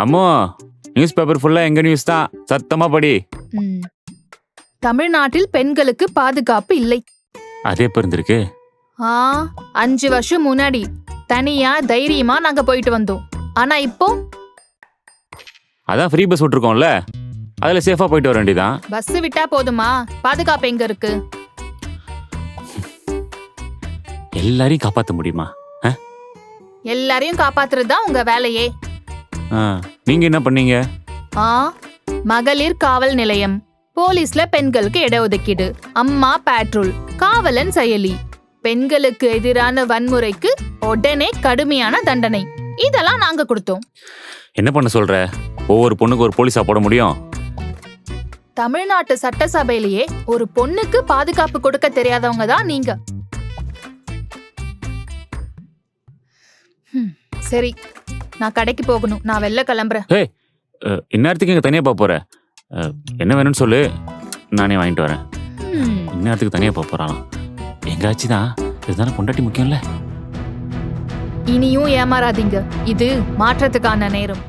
அம்மோ, news paper ஃபுல்லா எங்க நியூஸ் தான். சத்தமா படி. ம். தமிழ்நாட்டில் பெண்களுக்கு பாதுகாப்பு இல்லை. அதே எப்ப இருந்திருக்கு? 5 வருஷம் முன்னாடி தனியா தைரியமா நாங்க போயிட்டு வந்தோம். ஆனா இப்போ அதான் ஃப்ரீ பஸ் விட்டுருக்கோம்ல, அதுல சேஃபா போயிட்டு வர வேண்டியதான். பஸ் விட்டா போதுமா? பாதுகாப்பு எங்க இருக்கு? எல்லாரையும் காப்பாத்த முடியுமா? எல்லாரையும் காப்பாத்துறது தான் உங்க வேலையே. நீங்க என்ன பண்ணீங்க? மகளிர் காவல் நிலையம், போலீஸ்ல பெண்களுக்கு இடஒதுக்கீடு, அம்மா பேட்ரோல், காவலன் செயலி, பெண்களுக்கு எதிரான வன்முறைக்கு உடனே கடுமையான தண்டனை, இதெல்லாம் நாங்க கொடுத்தோம். என்ன பண்ண சொல்ற? ஒவ்வொரு பொண்ணுக்கு ஒரு போலீஸா போட முடியும்? தமிழ்நாட்டு சட்டசபையிலேயே ஒரு பொண்ணுக்கு பாதுகாப்பு கொடுக்க தெரியாதவங்க தான் நீங்க. சரி, நான் கடைக்கு போகணும். நான் வெளில கிளம்புறேன். இந்நேரத்துக்கு இங்க தனியா போற? என்ன வேணும்னு சொல்லு, நானே வாங்கிட்டு வரேன். இந்நேரத்துக்கு தனியா போறாளாம். எங்காச்சும் தான், இதுதானே பொண்டாட்டி முக்கியம்ல. இனியும் ஏமாறாதீங்க, இது மாற்றத்துக்கான நேரம்.